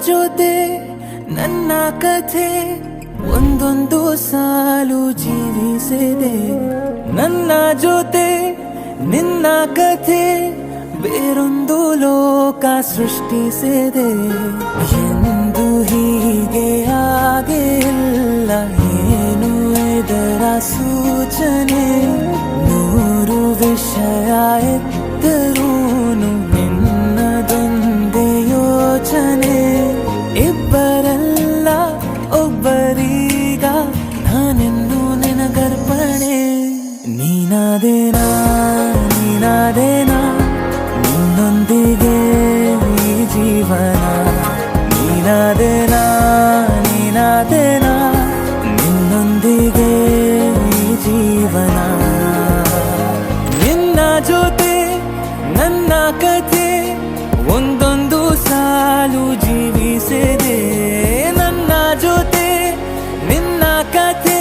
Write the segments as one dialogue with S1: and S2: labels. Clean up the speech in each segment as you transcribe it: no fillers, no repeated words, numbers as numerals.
S1: ಜೊತೆ ನನ್ನ ಕಥೆ ಒಂದೊಂದು ಸಾಲು ಜೀವಿಸಿದೆ. ನನ್ನ ಜೊತೆ ನಿನ್ನ ಕಥೆ ಬೇರೊಂದು ಲೋಕ ಸೃಷ್ಟಿಸಿದೆ. ಎಂದು ಹೀಗೆ ಆಗಿಲ್ಲ, ಏನು ಇದರ ಸೂಚನೆ? ನೂರು ವಿಷಯ ಎತ್ತರೂನು ನಿನ್ನದೊಂದೇ ಯೋಚನೆ. ಇಬ್ಬರಲ್ಲ ಒಬ್ಬರೀಗ ನಾನೆಂದು ನಿನಗರ್ಪಣೆ. ನೀನಾದೇನಾ ನೀನಾದೇನಾ ನಿನ್ನೊಂದಿಗೆ ಈ ಜೀವನ. ನೀನಾದೇನಾ ನೀನಾದೇನಾ ನಿನ್ನೊಂದಿಗೆ ಈ ಜೀವನ. ನಿನ್ನ ಜೊತೆ ನನ್ನ ಕಥೆ ಒಂದೊಂದು ಸಾಲು ಜೀವಿಸಿದೆ. ನನ್ನ ಜೊತೆ ನಿನ್ನ ಕಥೆ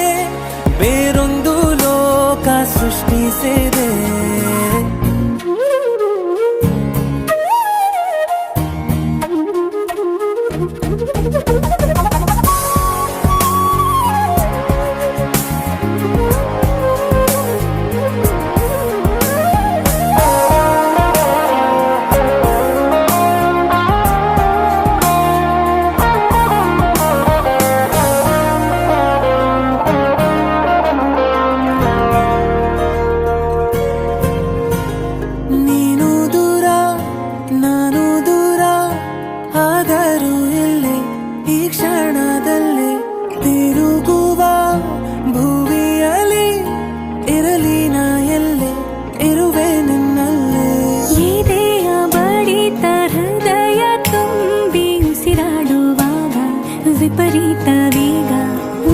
S1: ಬೇರೊಂದು ಲೋಕ ಸೃಷ್ಟಿಸಿದೆ. ನೀನು ದೂರ ನಾನು ದೂರ ಆದರೂ ಇಲ್ಲೇ ಈ ಕ್ಷಣದಲ್ಲಿ ತಿರುಗುವ ಭುವಿಯಲ್ಲಿ ಇರಲಿ ನಾ ಎಲ್ಲೆ ಇರುವೆ ನಿನ್ನಲ್ಲೇ.
S2: ಎದೆಯ ಬಡಿತ ಹೃದಯ ತುಂಬಿ ಉಸಿರಾಡುವಾಗ ವಿಪರೀತ ವೇಗ.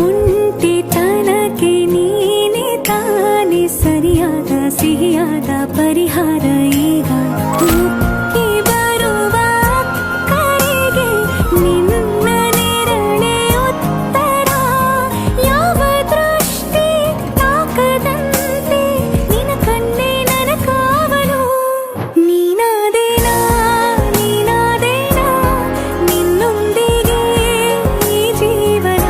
S2: ಒಂಟಿತನಕ್ಕೆ ನೀನೆ ತಾನೆ ಸರಿಯಾದ ಸಿಹಿಯಾದ ಪರಿಹಾರ ಈಗ. ಉಕ್ಕಿ ಬರುವ ಕರೆಗೆ ನಿನ್ನ ನೆರಳೆ ಉತ್ತರ. ಯಾವ ದೃಷ್ಟಿ ತಾಕದಂತೆ ನಿನ್ನ ಕಣ್ಣೆ ನನ್ನ ಕಾವಲು. ನೀನಾದೇನಾ ನೀನಾದೇನಾ ನಿನ್ನೊಂದಿಗೆ ಈ ಜೀವನ.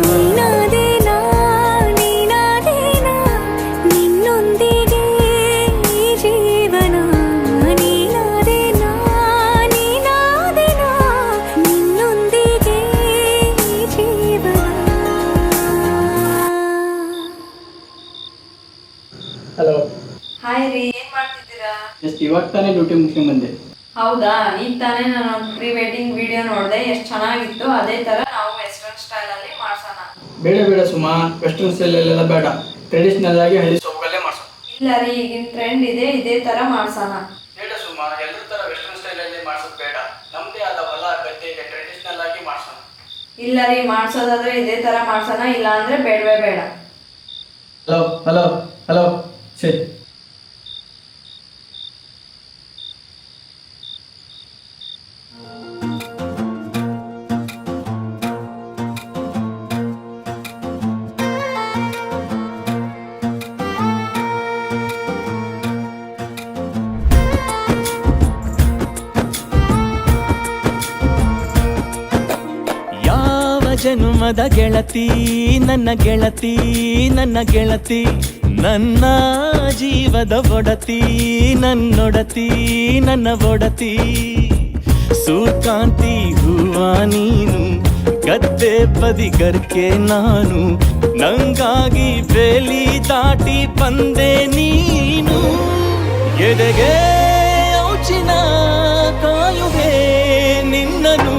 S2: ನೀನಾದೇನಾ ನೀನಾದೇನಾ ನಿನ್ನೊಂದಿಗೆ ಈ ಜೀವನ. ನೀನಾದೇನಾ ನೀನಾದೇನಾ ನಿನ್ನೊಂದಿಗೆ ಈ ಜೀವನ.
S3: ಹಲೋ,
S4: ಹಾಯ್ ರೀ, ಏನ್ ಮಾಡ್ತಿದ್ದೀರಾ?
S3: ಜಸ್ಟ್ ಇವಾಗ ತಾನೇ ಡ್ಯೂಟಿ ಮುಗಿಸ್ಕೊಂಡ್ ಬಂದೆ.
S4: ಹೌದಾ, ಈಗ ತಾನೇ ನಾನು ಪ್ರೀ ವೆಡ್ಡಿಂಗ್ ವಿಡಿಯೋ ನೋಡಿದೆ, ಎಷ್ಟು ಚೆನ್ನಾಗಿತ್ತು. ಅದೇ ತರ ನಾವು ವೆಸ್ಟರ್ನ್ ಸ್ಟೈಲ್ ಅಲ್ಲಿ ಮಾಡ್ಸೋಣ.
S3: ಬೇಡ ಬೇಡ ಸುಮಾ, ವೆಸ್ಟರ್ನ್ ಸ್ಟೈಲ್ ಎಲ್ಲ ಬೇಡ, ಟ್ರೆಡಿಷನಲ್ ಆಗಿ ಹಳ್ಳಿ ಸೊಬಗಲ್ಲೇ ಮಾಡ್ಸೋಣ.
S4: ಇಲ್ಲ ರೀ, ಈಗಿನ ಟ್ರೆಂಡ್ ಇದೆ, ಇದೇ ತರ ಮಾಡ್ಸೋಣ.
S3: ಬೇಡ ಸುಮಾ, ಎಲ್ಲರ ತರ ವೆಸ್ಟರ್ನ್ ಸ್ಟೈಲ್ ಅಲ್ಲಿ ಮಾಡ್ಸೋದು ಬೇಡ. ನಮ್ದೇ ಆದ ಹೊಲ ಗದ್ದೆ ಇದೆ, ಟ್ರೆಡಿಷನಲ್ ಆಗಿ ಮಾಡ್ಸೋಣ.
S4: ಇಲ್ಲ ರೀ, ಮಾಡ್ಸೋದಾದ್ರೆ ಇದೇ ತರ ಮಾಡ್ಸೋಣ, ಇಲ್ಲ ಅಂದ್ರೆ ಬೇಡವೇ ಬೇಡ.
S3: ಹಲೋ ಹಲೋ ಹಲೋ, ಸರಿ.
S1: ಯಾವ ಜನುಮದ ಗೆಳತಿ ನನ್ನ ಗೆಳತಿ, ನನ್ನ ಗೆಳತಿ, ನನ್ನ ಜೀವದ ಒಡತಿ, ನನ್ನೊಡತಿ, ನನ್ನ ಒಡತಿ. ಸೂರ್ಕಾಂತಿ ಹೂವ ನೀನು, ಗದ್ದೆ ಬದಿಗರ್ಕೆ ನಾನು, ನಂಗಾಗಿ ಬೇಲಿ ದಾಟಿ ಬಂದೆ ನೀನು. ಎದೆಗೆ ಔಚಿನ ಕಾಯುವೆ ನಿನ್ನನು.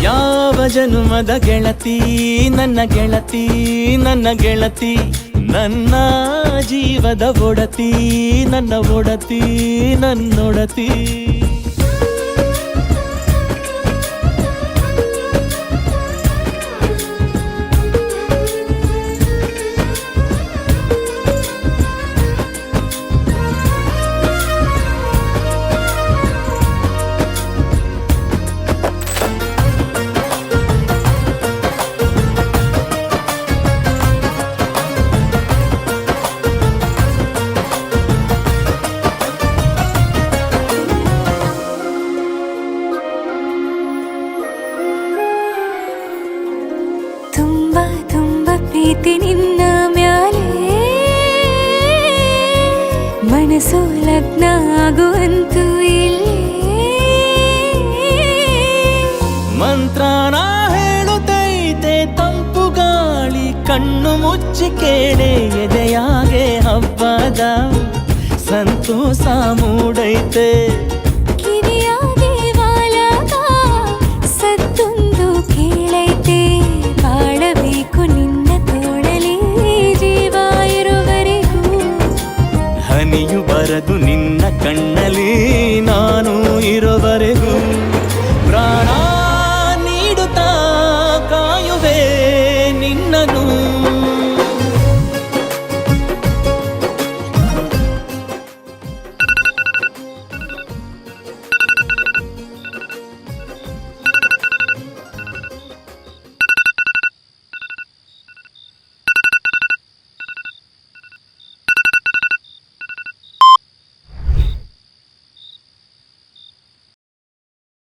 S1: ಯಾವ ಜನುಮದ ಗೆಳತಿ ನನ್ನ ಗೆಳತಿ, ನನ್ನ ಗೆಳತಿ, ನನ್ನ ಜೀವದ ಒಡತಿ, ನನ್ನ ಒಡತಿ, ನನ್ನೊಡತಿ.
S2: ಮನಸ್ಸು ಲಗ್ನ ಆಗುವಂತೂ ಇಲ್ಲೇ
S1: ಮಂತ್ರನ ಹೇಳುತ್ತೈತೆ ತಂಪು ಗಾಳಿ ಕಣ್ಣು ಮುಚ್ಚಿ ಕೇಳೆ ಎದೆಯಾಗೆ ಹಬ್ಬದ ಸಂತೋಷ ಮೂಡೈತೆ
S2: ಕಿವಿಯಾಗೆ ವಾಲಾಗ ಸತ್ತೊಂದು ಕೇಳೈತೆ ಬಾಳಬೇಕು ನಿನ್ನ ತೋಳಲಿ ಜೀವ ಇರುವರೆಗೂ
S1: ಹನಿಯು ಬರದು ನಿನ್ನ